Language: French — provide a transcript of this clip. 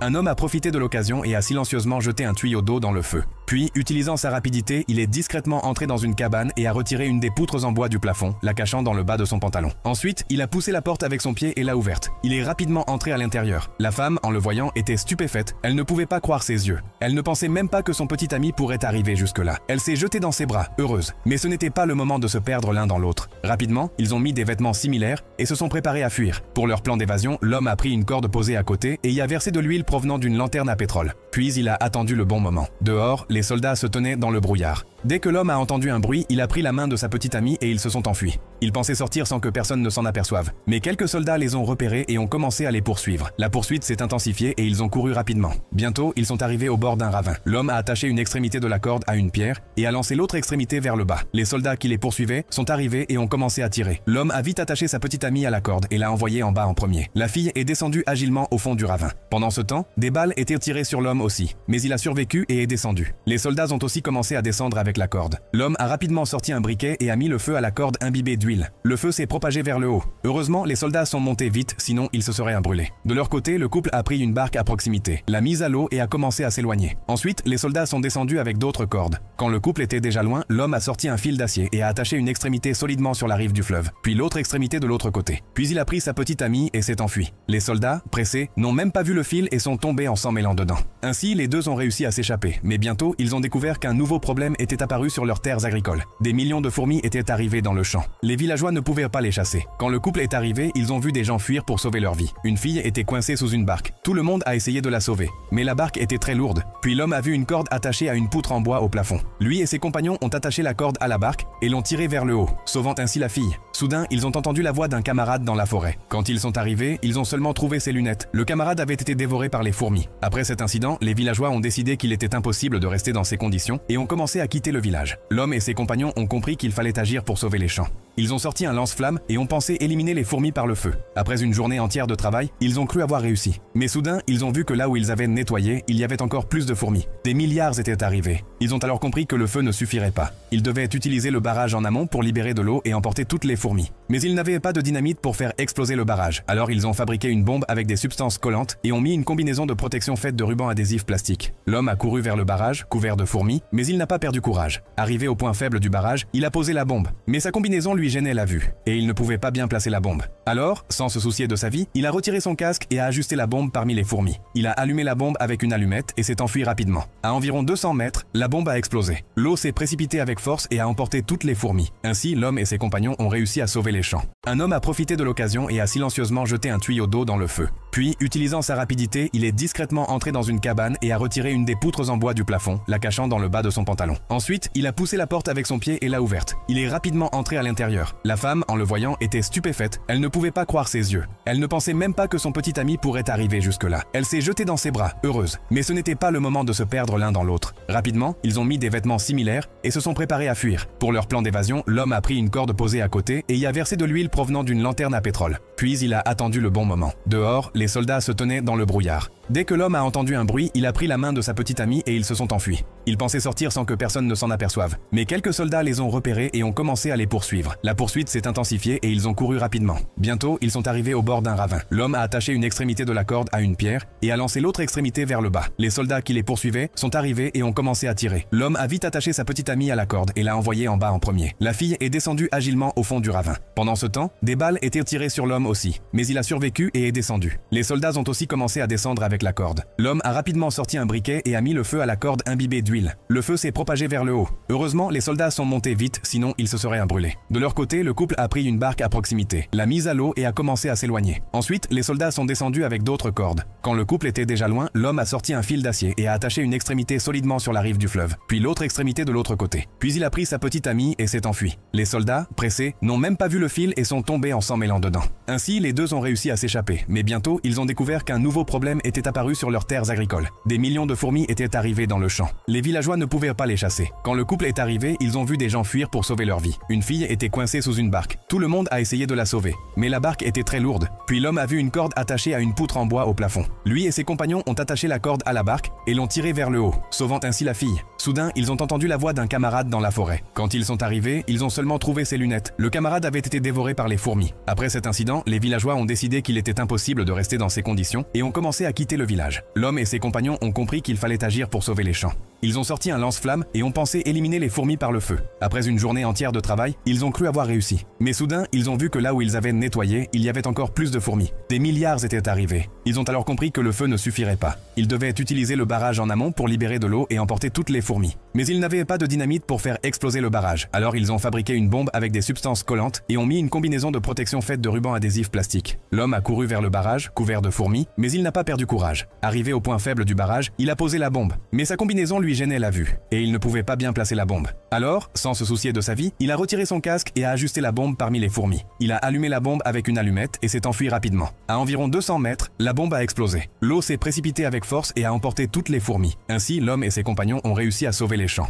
Un homme a profité de l'occasion et a silencieusement jeté un tuyau d'eau dans le feu. Puis, utilisant sa rapidité, il est discrètement entré dans une cabane et a retiré une des poutres en bois du plafond, la cachant dans le bas de son pantalon. Ensuite, il a poussé la porte avec son pied et l'a ouverte. Il est rapidement entré à l'intérieur. La femme, en le voyant, était stupéfaite. Elle ne pouvait pas croire ses yeux. Elle ne pensait même pas que son petit ami pourrait arriver jusque-là. Elle s'est jetée dans ses bras, heureuse. Mais ce n'était pas le moment de se perdre l'un dans l'autre. Rapidement, ils ont mis des vêtements similaires et se sont préparés à fuir. Pour leur plan d'évasion, l'homme a pris une corde posée à côté et y a versé de l'huile provenant d'une lanterne à pétrole. Puis il a attendu le bon moment. Dehors, les soldats se tenaient dans le brouillard. Dès que l'homme a entendu un bruit, il a pris la main de sa petite amie et ils se sont enfuis. Ils pensaient sortir sans que personne ne s'en aperçoive. Mais quelques soldats les ont repérés et ont commencé à les poursuivre. La poursuite s'est intensifiée et ils ont couru rapidement. Bientôt, ils sont arrivés au bord d'un ravin. L'homme a attaché une extrémité de la corde à une pierre et a lancé l'autre extrémité vers le bas. Les soldats qui les poursuivaient sont arrivés et ont commencé à tirer. L'homme a vite attaché sa petite amie à la corde et l'a envoyée en bas en premier. La fille est descendue agilement au fond du ravin. Pendant ce temps, des balles étaient tirées sur l'homme aussi, mais il a survécu et est descendu. Les soldats ont aussi commencé à descendre avec la corde. L'homme a rapidement sorti un briquet et a mis le feu à la corde imbibée d'huile. Le feu s'est propagé vers le haut. Heureusement, les soldats sont montés vite, sinon ils se seraient brûlés. De leur côté, le couple a pris une barque à proximité, l'a mise à l'eau et a commencé à s'éloigner. Ensuite, les soldats sont descendus avec d'autres cordes. Quand le couple était déjà loin, l'homme a sorti un fil d'acier et a attaché une extrémité solidement sur la rive du fleuve, puis l'autre extrémité de l'autre côté. Puis il a pris sa petite amie et s'est enfui. Les soldats, pressés, n'ont même pas vu le fil et sont tombés en s'en mêlant dedans. Ainsi, les deux ont réussi à s'échapper, mais bientôt, ils ont découvert qu'un nouveau problème était apparu sur leurs terres agricoles. Des millions de fourmis étaient arrivées dans le champ. Les villageois ne pouvaient pas les chasser. Quand le couple est arrivé, ils ont vu des gens fuir pour sauver leur vie. Une fille était coincée sous une barque. Tout le monde a essayé de la sauver, mais la barque était très lourde. Puis l'homme a vu une corde attachée à une poutre en bois au plafond. Lui et ses compagnons ont attaché la corde à la barque et l'ont tirée vers le haut, sauvant ainsi la fille. Soudain, ils ont entendu la voix d'un camarade dans la forêt. Quand ils sont arrivés, ils ont seulement trouvé ses lunettes. Le camarade avait été dévoré par les fourmis. Après cet incident, les villageois ont décidé qu'il était impossible de rester dans ces conditions et ont commencé à quitter le village. L'homme et ses compagnons ont compris qu'il fallait agir pour sauver les champs. Ils ont sorti un lance-flamme et ont pensé éliminer les fourmis par le feu. Après une journée entière de travail, ils ont cru avoir réussi. Mais soudain, ils ont vu que là où ils avaient nettoyé, il y avait encore plus de fourmis. Des milliards étaient arrivés. Ils ont alors compris que le feu ne suffirait pas. Ils devaient utiliser le barrage en amont pour libérer de l'eau et emporter toutes les fourmis. Mais ils n'avaient pas de dynamite pour faire exploser le barrage. Alors ils ont fabriqué une bombe avec des substances collantes et ont mis une combinaison de protection faite de rubans adhésifs plastiques. L'homme a couru vers le barrage, couvert de fourmis, mais il n'a pas perdu courage. Arrivé au point faible du barrage, il a posé la bombe. Mais sa combinaison lui gênait la vue, et il ne pouvait pas bien placer la bombe. Alors, sans se soucier de sa vie, il a retiré son casque et a ajusté la bombe parmi les fourmis. Il a allumé la bombe avec une allumette et s'est enfui rapidement. À environ 200 mètres, la bombe a explosé. L'eau s'est précipitée avec force et a emporté toutes les fourmis. Ainsi, l'homme et ses compagnons ont réussi à sauver les champs. Un homme a profité de l'occasion et a silencieusement jeté un tuyau d'eau dans le feu. Puis, utilisant sa rapidité, il est discrètement entré dans une cabane et a retiré une des poutres en bois du plafond, la cachant dans le bas de son pantalon. Ensuite, il a poussé la porte avec son pied et l'a ouverte. Il est rapidement entré à l'intérieur. La femme, en le voyant, était stupéfaite. Elle ne pouvait pas croire ses yeux. Elle ne pensait même pas que son petit ami pourrait arriver jusque-là. Elle s'est jetée dans ses bras, heureuse. Mais ce n'était pas le moment de se perdre l'un dans l'autre. Rapidement, ils ont mis des vêtements similaires et se sont préparés à fuir. Pour leur plan d'évasion, l'homme a pris une corde posée à côté et y a versé de l'huile provenant d'une lanterne à pétrole. Puis il a attendu le bon moment. Dehors, les soldats se tenaient dans le brouillard. Dès que l'homme a entendu un bruit, il a pris la main de sa petite amie et ils se sont enfuis. Ils pensaient sortir sans que personne ne s'en aperçoive. Mais quelques soldats les ont repérés et ont commencé à les poursuivre. La poursuite s'est intensifiée et ils ont couru rapidement. Bientôt, ils sont arrivés au bord d'un ravin. L'homme a attaché une extrémité de la corde à une pierre et a lancé l'autre extrémité vers le bas. Les soldats qui les poursuivaient sont arrivés et ont commencé à tirer. L'homme a vite attaché sa petite amie à la corde et l'a envoyée en bas en premier. La fille est descendue agilement au fond du ravin. Pendant ce temps, des balles étaient tirées sur l'homme aussi, mais il a survécu et est descendu. Les soldats ont aussi commencé à descendre avec la corde. L'homme a rapidement sorti un briquet et a mis le feu à la corde imbibée d'huile. Le feu s'est propagé vers le haut. Heureusement, les soldats sont montés vite, sinon ils se seraient brûlés. De leur côté, le couple a pris une barque à proximité, l'a mise à l'eau et a commencé à s'éloigner. Ensuite, les soldats sont descendus avec d'autres cordes. Quand le couple était déjà loin, l'homme a sorti un fil d'acier et a attaché une extrémité solidement sur la rive du fleuve, puis l'autre extrémité de l'autre côté. Puis il a pris sa petite amie et s'est enfui. Les soldats, pressés, n'ont même pas vu le fil et sont tombés en s'en mêlant dedans. Ainsi, les deux ont réussi à s'échapper, mais bientôt, ils ont découvert qu'un nouveau problème était apparu sur leurs terres agricoles. Des millions de fourmis étaient arrivées dans le champ. Les villageois ne pouvaient pas les chasser. Quand le couple est arrivé, ils ont vu des gens fuir pour sauver leur vie. Une fille était coincée sous une barque. Tout le monde a essayé de la sauver, mais la barque était très lourde. Puis l'homme a vu une corde attachée à une poutre en bois au plafond. Lui et ses compagnons ont attaché la corde à la barque et l'ont tirée vers le haut, sauvant ainsi la fille. Soudain, ils ont entendu la voix d'un camarade dans la forêt. Quand ils sont arrivés, ils ont seulement trouvé ses lunettes. Le camarade avait été dévoré par les fourmis. Après cet incident, les villageois ont décidé qu'il était impossible de rester dans ces conditions et ont commencé à quitter le village. L'homme et ses compagnons ont compris qu'il fallait agir pour sauver les champs. Ils ont sorti un lance-flamme et ont pensé éliminer les fourmis par le feu. Après une journée entière de travail, ils ont cru avoir réussi. Mais soudain, ils ont vu que là où ils avaient nettoyé, il y avait encore plus de fourmis. Des milliards étaient arrivés. Ils ont alors compris que le feu ne suffirait pas. Ils devaient utiliser le barrage en amont pour libérer de l'eau et emporter toutes les fourmis. Mais ils n'avaient pas de dynamite pour faire exploser le barrage. Alors ils ont fabriqué une bombe avec des substances collantes et ont mis une combinaison de protection faite de rubans adhésifs plastiques. L'homme a couru vers le barrage, couvert de fourmis, mais il n'a pas perdu courage. Arrivé au point faible du barrage, il a posé la bombe. Mais sa combinaison lui gênait la vue, et il ne pouvait pas bien placer la bombe. Alors, sans se soucier de sa vie, il a retiré son casque et a ajusté la bombe parmi les fourmis. Il a allumé la bombe avec une allumette et s'est enfui rapidement. À environ 200 mètres, la bombe a explosé. L'eau s'est précipitée avec force et a emporté toutes les fourmis. Ainsi, l'homme et ses compagnons ont réussi à sauver les champs.